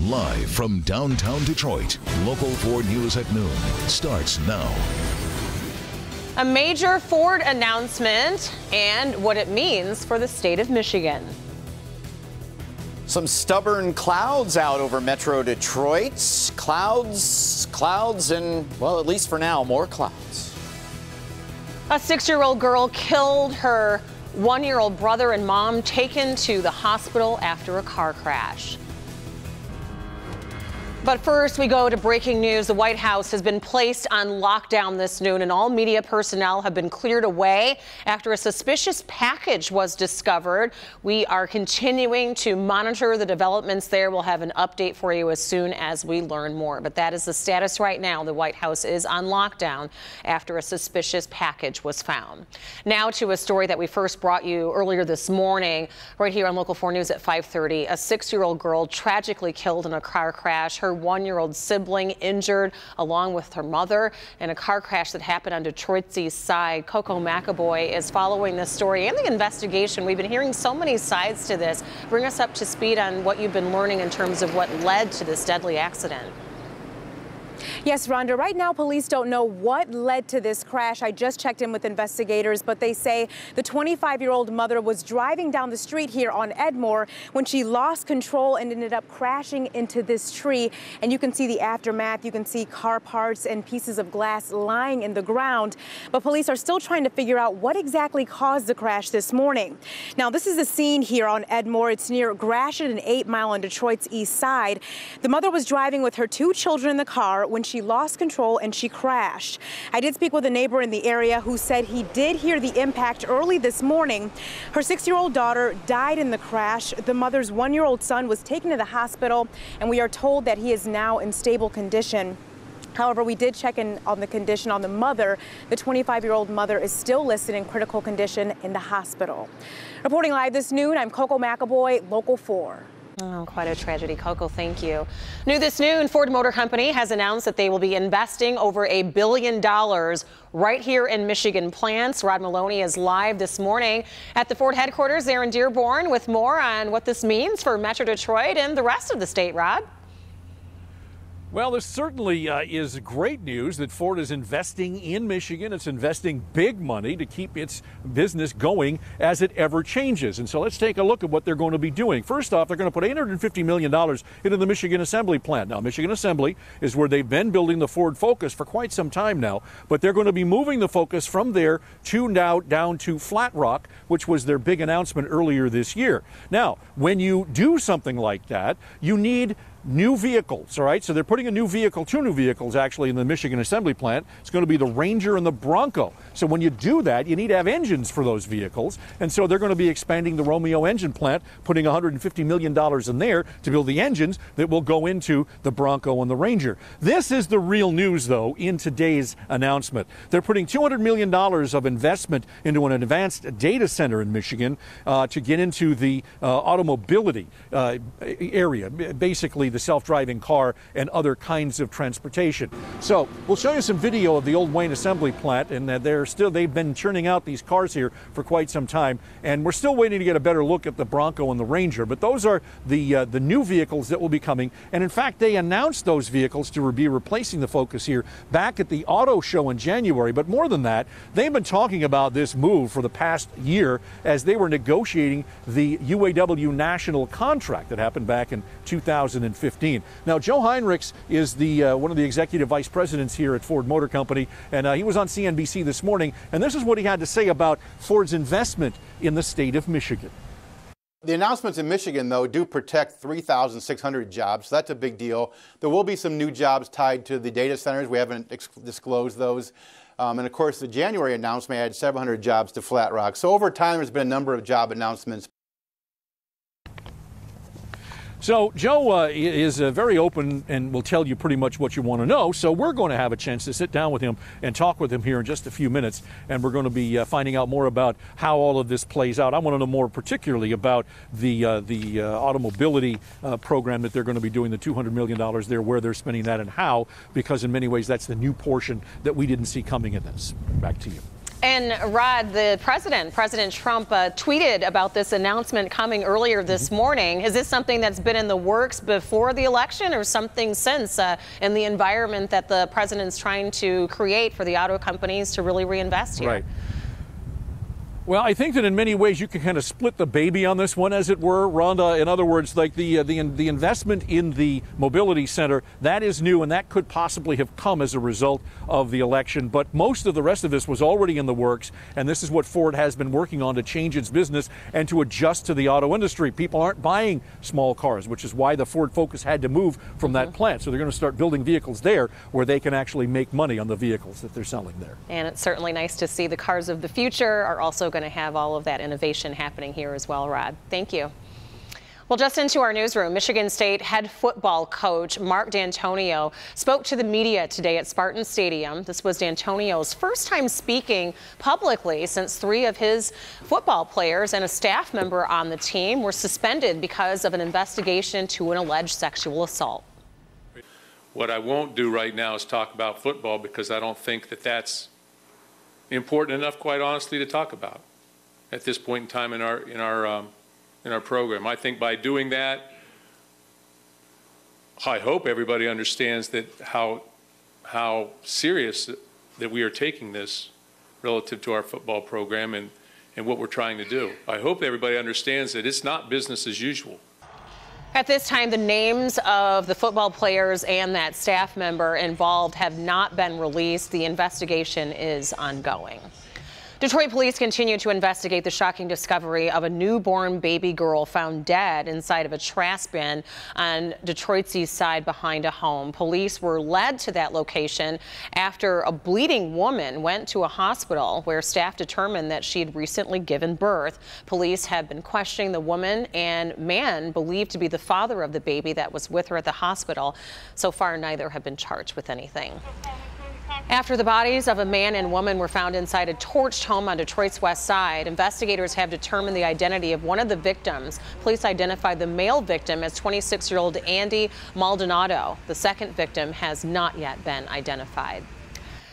Live from downtown Detroit, Local 4 News at noon starts now. A major Ford announcement and what it means for the state of Michigan. Some stubborn clouds out over Metro Detroit. Clouds, and, well, at least for now, more clouds. A 6-year-old girl killed her 1-year-old brother and mom, taken to the hospital after a car crash. But first, we go to breaking news. The White House has been placed on lockdown this noon, and all media personnel have been cleared away after a suspicious package was discovered. We are continuing to monitor the developments there. We'll have an update for you as soon as we learn more. But that is the status right now. The White House is on lockdown after a suspicious package was found. Now to a story that we first brought you earlier this morning, right here on Local 4 News at 5:30. A 6-year-old girl tragically killed in a car crash. Her 1-year-old sibling injured along with her mother in a car crash that happened on Detroit's east side. Coco McAvoy is following this story and the investigation. We've been hearing so many sides to this. Bring us up to speed on what you've been learning in terms of what led to this deadly accident. Yes, Rhonda, right now police don't know what led to this crash. I just checked in with investigators, but they say the 25-year-old mother was driving down the street here on Edmore when she lost control and ended up crashing into this tree. And you can see the aftermath. You can see car parts and pieces of glass lying in the ground. But police are still trying to figure out what exactly caused the crash this morning. Now, this is the scene here on Edmore. It's near Gratiot and 8 Mile on Detroit's east side. The mother was driving with her 2 children in the car when she lost control and she crashed. I did speak with a neighbor in the area who said he did hear the impact early this morning. Her 6-year-old daughter died in the crash. The mother's 1-year-old son was taken to the hospital, and we are told that he is now in stable condition. However, we did check in on the condition on the mother. The 25-year-old mother is still listed in critical condition in the hospital. Reporting live this noon, I'm Coco McAvoy, Local 4. Oh, quite a tragedy. Coco, thank you. New this noon, Ford Motor Company has announced that they will be investing over $1 billion right here in Michigan plants. Rod Maloney is live this morning at the Ford headquarters there in Dearborn with more on what this means for Metro Detroit and the rest of the state. Rod? Well, this certainly is great news that Ford is investing in Michigan. It's investing big money to keep its business going as it ever changes. And so let's take a look at what they're going to be doing. First off, they're going to put $850 million into the Michigan Assembly plant. Now, Michigan Assembly is where they've been building the Ford Focus for quite some time now, but they're going to be moving the Focus from there to now down to Flat Rock, which was their big announcement earlier this year. Now, when you do something like that, you need new vehicles, all right? So they're putting a new vehicle, 2 new vehicles actually in the Michigan Assembly plant. It's going to be the Ranger and the Bronco. So when you do that, you need to have engines for those vehicles. And so they're going to be expanding the Romeo engine plant, putting $150 million in there to build the engines that will go into the Bronco and the Ranger. This is the real news, though, in today's announcement. They're putting $200 million of investment into an advanced data center in Michigan to get into the automobility area, basically the self-driving car and other kinds of transportation. So we'll show you some video of the old Wayne assembly plant, and they've been churning out these cars here for quite some time, and we're still waiting to get a better look at the Bronco and the Ranger. But those are the new vehicles that will be coming, and in fact they announced those vehicles to be replacing the Focus here back at the auto show in January. But more than that, they've been talking about this move for the past year as they were negotiating the UAW national contract that happened back in 2015. Now, Joe Heinrichs is one of the executive vice presidents here at Ford Motor Company, and he was on CNBC this morning, and this is what he had to say about Ford's investment in the state of Michigan. The announcements in Michigan, though, do protect 3,600 jobs, so that's a big deal. There will be some new jobs tied to the data centers. We haven't disclosed those. And of course, the January announcement added 700 jobs to Flat Rock. So over time, there's been a number of job announcements. So Joe is very open and will tell you pretty much what you want to know. So we're going to have a chance to sit down with him and talk with him here in just a few minutes. And we're going to be finding out more about how all of this plays out. I want to know more particularly about the automobility program that they're going to be doing, the $200 million there, where they're spending that and how, because in many ways that's the new portion that we didn't see coming in this. Back to you. And Rod, President Trump tweeted about this announcement coming earlier this morning. Is this something that's been in the works before the election or something since in the environment that the president's trying to create for the auto companies to really reinvest here? Right. Well, I think that in many ways you can kind of split the baby on this one, as it were, Rhonda. In other words, like the investment in the mobility center, that is new, and that could possibly have come as a result of the election. But most of the rest of this was already in the works, and this is what Ford has been working on to change its business and to adjust to the auto industry. People aren't buying small cars, which is why the Ford Focus had to move from that plant. So they're going to start building vehicles there where they can actually make money on the vehicles that they're selling there. And it's certainly nice to see the cars of the future are also going to have all of that innovation happening here as well, Rod. Thank you. Well, just into our newsroom, Michigan State head football coach Mark Dantonio spoke to the media today at Spartan Stadium. This was Dantonio's first time speaking publicly since 3 of his football players and a staff member on the team were suspended because of an investigation to an alleged sexual assault. What I won't do right now is talk about football because I don't think that that's important enough, quite honestly, to talk about at this point in time in our program. I think by doing that, I hope everybody understands that how serious that we are taking this relative to our football program and what we're trying to do. I hope everybody understands that it's not business as usual. At this time, the names of the football players and that staff member involved have not been released. The investigation is ongoing. Detroit police continue to investigate the shocking discovery of a newborn baby girl found dead inside of a trash bin on Detroit's east side behind a home. Police were led to that location after a bleeding woman went to a hospital where staff determined that she had recently given birth. Police have been questioning the woman and man believed to be the father of the baby that was with her at the hospital. So far, neither have been charged with anything. After the bodies of a man and woman were found inside a torched home on Detroit's west side, investigators have determined the identity of one of the victims. Police identified the male victim as 26-year-old Andy Maldonado. The second victim has not yet been identified.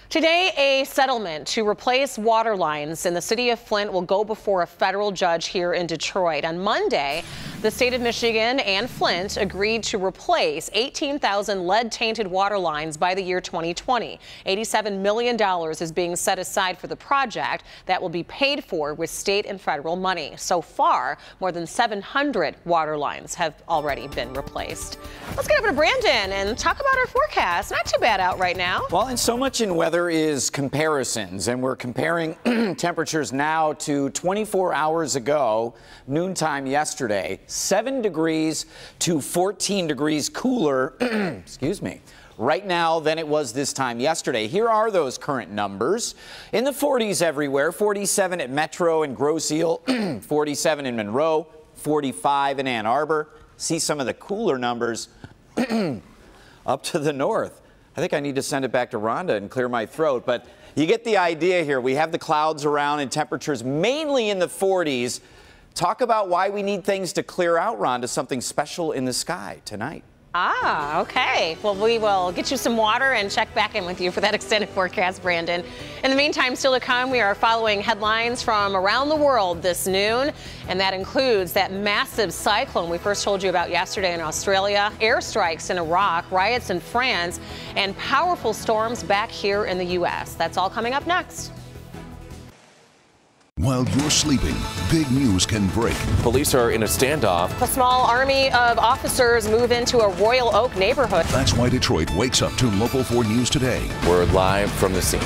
Today, a settlement to replace water lines in the city of Flint will go before a federal judge here in Detroit. On Monday, the state of Michigan and Flint agreed to replace 18,000 lead-tainted water lines by the year 2020. $87 million is being set aside for the project that will be paid for with state and federal money. So far, more than 700 water lines have already been replaced. Let's get over to Brandon and talk about our forecast. Not too bad out right now. Well, and so much in weather is comparisons, and we're comparing temperatures now to 24 hours ago, noontime yesterday, 7 degrees to 14 degrees cooler, excuse me, right now than it was this time yesterday. Here are those current numbers. In the 40s everywhere, 47 at Metro and Grosse Ile, 47 in Monroe, 45 in Ann Arbor. See some of the cooler numbers up to the north. I think I need to send it back to Rhonda and clear my throat, but you get the idea here. We have the clouds around and temperatures mainly in the 40s. Talk about why we need things to clear out, Rhonda, something special in the sky tonight. Ah, okay. Well, we will get you some water and check back in with you for that extended forecast, Brandon. In the meantime, still to come, we are following headlines from around the world this noon, and that includes that massive cyclone we first told you about yesterday in Australia, airstrikes in Iraq, riots in France, and powerful storms back here in the U.S. That's all coming up next. While you're sleeping, big news can break. Police are in a standoff. A small army of officers move into a Royal Oak neighborhood. That's why Detroit wakes up to Local 4 News today. We're live from the scene.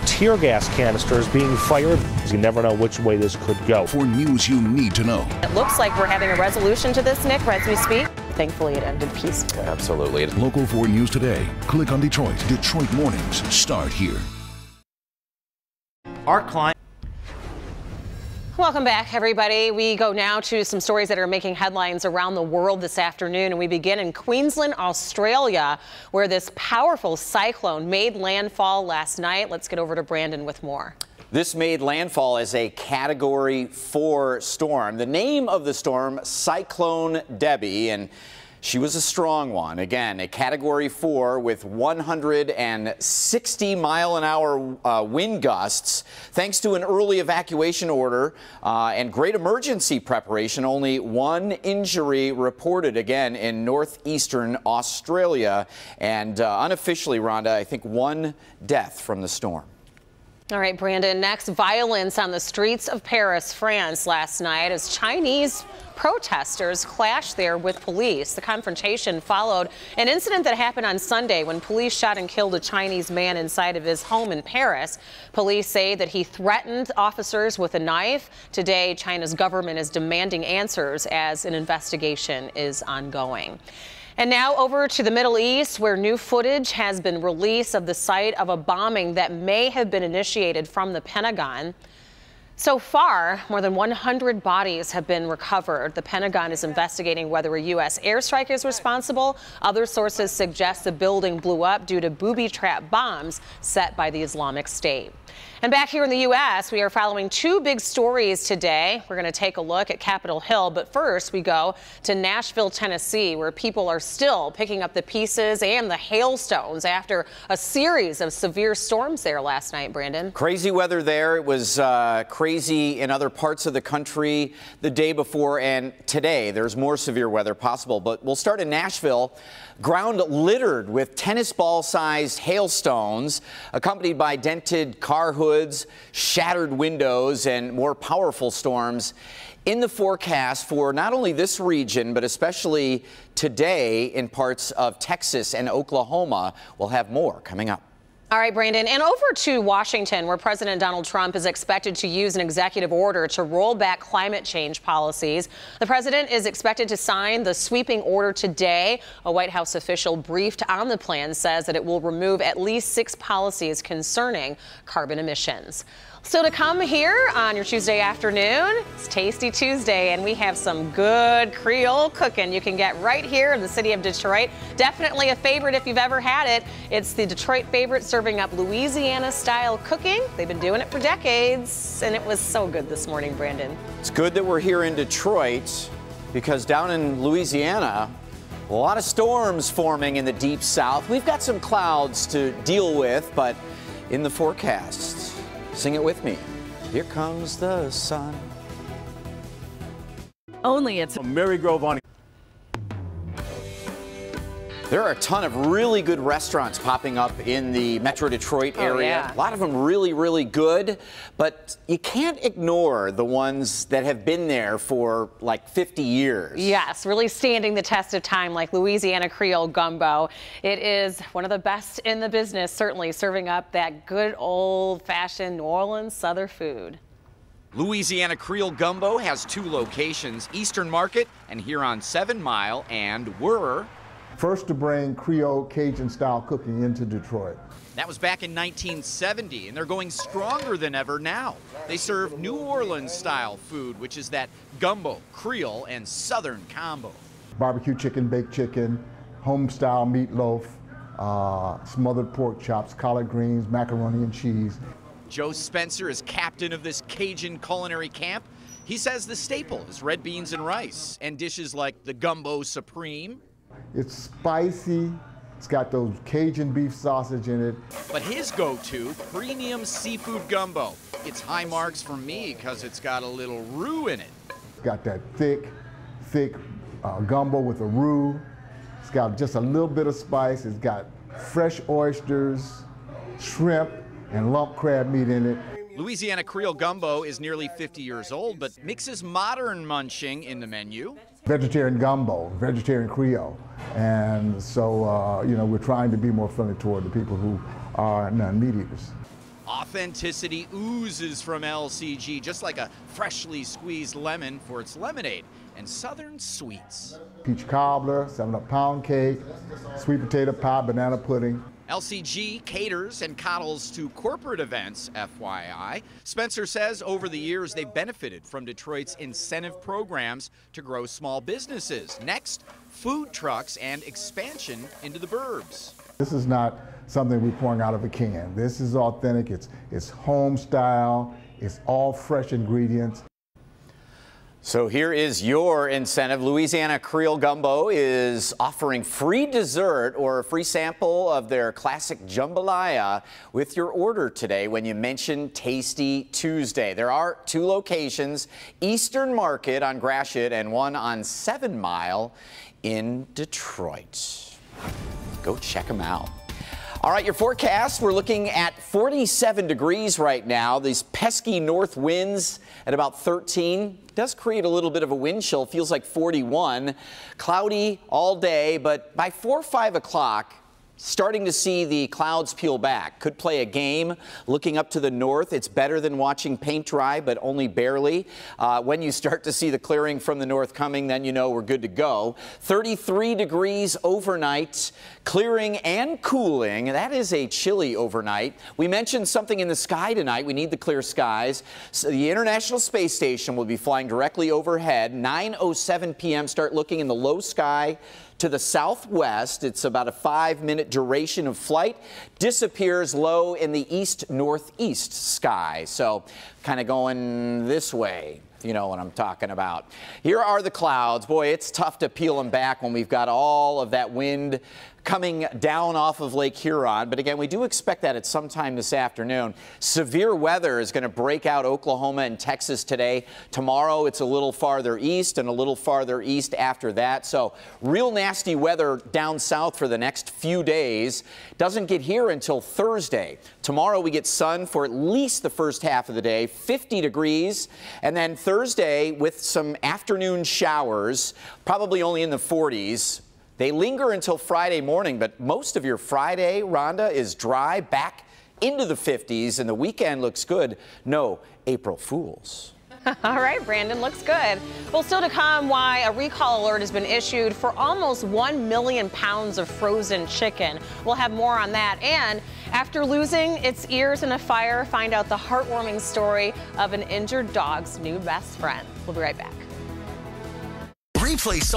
Tear gas canisters being fired. You never know which way this could go. For news you need to know. It looks like we're having a resolution to this, Nick, as we speak. Thankfully, it ended peacefully. Absolutely. Local 4 News today. Click on Detroit. Detroit mornings start here. Our client. Welcome back, everybody. We go now to some stories that are making headlines around the world this afternoon, and we begin in Queensland, Australia, where this powerful cyclone made landfall last night. Let's get over to Brandon with more. This made landfall as a Category 4 storm. The name of the storm, Cyclone Debbie, and She was a strong one. Again, a Category 4 with 160-mile-an-hour wind gusts. Thanks to an early evacuation order and great emergency preparation, only one injury reported again in northeastern Australia. And unofficially, Rhonda, I think one death from the storm. All right, Brandon, next, violence on the streets of Paris, France last night as Chinese protesters clashed there with police. The confrontation followed an incident that happened on Sunday when police shot and killed a Chinese man inside of his home in Paris. Police say that he threatened officers with a knife. Today, China's government is demanding answers as an investigation is ongoing. And now over to the Middle East, where new footage has been released of the site of a bombing that may have been initiated from the Pentagon. So far, more than 100 bodies have been recovered. The Pentagon is investigating whether a U.S. airstrike is responsible. Other sources suggest the building blew up due to booby-trap bombs set by the Islamic State. And back here in the U.S., we are following two big stories today. We're going to take a look at Capitol Hill, but first we go to Nashville, Tennessee, where people are still picking up the pieces and the hailstones after a series of severe storms there last night, Brandon. Crazy weather there. It was crazy in other parts of the country the day before, and today there's more severe weather possible. But we'll start in Nashville. Ground littered with tennis ball-sized hailstones, accompanied by dented car hoods, shattered windows, and more powerful storms in the forecast for not only this region, but especially today in parts of Texas and Oklahoma. We'll have more coming up. All right, Brandon, and over to Washington, where President Donald Trump is expected to use an executive order to roll back climate change policies. The president is expected to sign the sweeping order today. A White House official briefed on the plan says that it will remove at least 6 policies concerning carbon emissions. So to come here on your Tuesday afternoon, it's Tasty Tuesday, and we have some good Creole cooking you can get right here in the city of Detroit. Definitely a favorite if you've ever had it. It's the Detroit favorite, serving up Louisiana-style cooking. They've been doing it for decades, and it was so good this morning, Brandon. It's good that we're here in Detroit, because down in Louisiana, a lot of storms forming in the deep south. We've got some clouds to deal with, but in the forecast, sing it with me. Here comes the sun. Only it's Marygrove on. There are a ton of really good restaurants popping up in the Metro Detroit area. Oh, yeah. A lot of them really, really good, but you can't ignore the ones that have been there for like 50 years. Yes, really standing the test of time, like Louisiana Creole Gumbo. It is one of the best in the business, certainly serving up that good old-fashioned New Orleans Southern food. Louisiana Creole Gumbo has 2 locations, Eastern Market and here on 7 Mile, and we're first to bring Creole Cajun-style cooking into Detroit. That was back in 1970, and they're going stronger than ever now. They serve New Orleans-style food, which is that gumbo, Creole, and Southern combo. Barbecue chicken, baked chicken, home-style meatloaf, smothered pork chops, collard greens, macaroni and cheese. Joe Spencer is captain of this Cajun culinary camp. He says the staple is red beans and rice, and dishes like the Gumbo Supreme. It's spicy, it's got those Cajun beef sausage in it. But his go-to, premium seafood gumbo. It's high marks for me because it's got a little roux in it. It's got that thick gumbo with a roux. It's got just a little bit of spice. It's got fresh oysters, shrimp, and lump crab meat in it. Louisiana Creole Gumbo is nearly 50 years old, but mixes modern munching in the menu. Vegetarian gumbo, vegetarian Creole. And so, you know, we're trying to be more friendly toward the people who are non-meat eaters. Authenticity oozes from LCG, just like a freshly squeezed lemon for its lemonade and Southern sweets. Peach cobbler, 7-Up pound cake, sweet potato pie, banana pudding. LCG caters and coddles to corporate events, FYI. Spencer says over the years they've benefited from Detroit's incentive programs to grow small businesses. Next, food trucks and expansion into the burbs. This is not something we're pouring out of a can. This is authentic, it's home style, it's all fresh ingredients. So here is your incentive. Louisiana Creole Gumbo is offering free dessert or a free sample of their classic jambalaya with your order today when you mention Tasty Tuesday. There are 2 locations, Eastern Market on Gratiot and one on 7 Mile in Detroit. Go check them out. All right, your forecast, we're looking at 47 degrees right now. These pesky north winds at about 13. Does create a little bit of a wind chill. Feels like 41. Cloudy all day, but by 4 or 5 o'clock, starting to see the clouds peel back. Could play a game. Looking up to the north, it's better than watching paint dry, but only barely. When you start to see the clearing from the north coming, then you know we're good to go. 33 degrees overnight, clearing and cooling. That is a chilly overnight. We mentioned something in the sky tonight. We need the clear skies. So the International Space Station will be flying directly overhead. 9:07 p.m. Start looking in the low sky to the southwest. It's about a 5-minute duration of flight. Disappears low in the east-northeast sky. So kind of going this way, if you know what I'm talking about. Here are the clouds. Boy, it's tough to peel them back when we've got all of that wind coming down off of Lake Huron. But again, we do expect that at some time this afternoon. Severe weather is going to break out Oklahoma and Texas today. Tomorrow, it's a little farther east and a little farther east after that. So real nasty weather down south for the next few days. Doesn't get here until Thursday. Tomorrow, we get sun for at least the first half of the day, 50 degrees. And then Thursday, with some afternoon showers, probably only in the 40s. They linger until Friday morning, but most of your Friday, Rhonda, is dry, back into the 50s, and the weekend looks good. No April Fools. All right, Brandon, looks good. Well, still to come, why a recall alert has been issued for almost 1 million pounds of frozen chicken. We'll have more on that. And after losing its ears in a fire, find out the heartwarming story of an injured dog's new best friend. We'll be right back. Replay.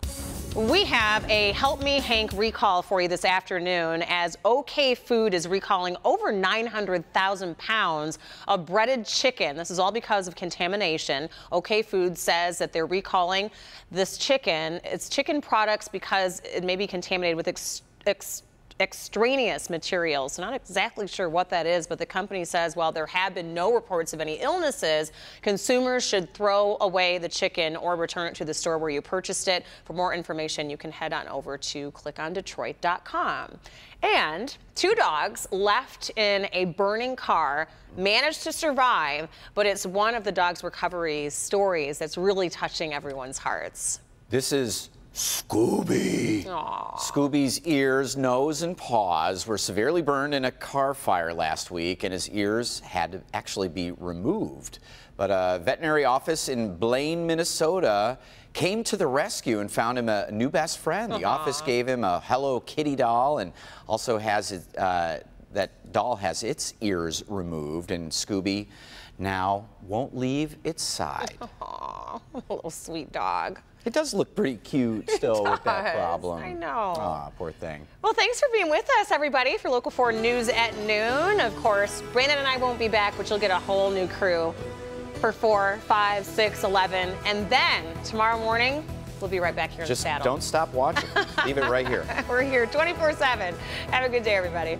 We have a Help Me Hank recall for you this afternoon as OK Food is recalling over 900,000 pounds of breaded chicken. This is all because of contamination. OK Food says that they're recalling this chicken. It's chicken products because it may be contaminated with extraneous materials. So not exactly sure what that is, but the company says while there have been no reports of any illnesses, consumers should throw away the chicken or return it to the store where you purchased it. For more information, you can head on over to clickondetroit.com. And 2 dogs left in a burning car managed to survive, but it's one of the dog's recovery stories that's really touching everyone's hearts. This is Scooby. Aww. Scooby's ears, nose, and paws were severely burned in a car fire last week, and his ears had to actually be removed. But a veterinary office in Blaine, Minnesota came to the rescue and found him a new best friend. The office gave him a Hello Kitty doll and also has his, that doll has its ears removed, and Scooby now won't leave its side. Aww, little sweet dog. It does look pretty cute still with that problem. I know. Aw, poor thing. Well, thanks for being with us, everybody, for Local 4 News at noon. Of course, Brandon and I won't be back, but you'll get a whole new crew for 4, 5, 6, 11. And then tomorrow morning, we'll be right back here in the saddle. Just don't stop watching. Leave it right here. We're here 24/7. Have a good day, everybody.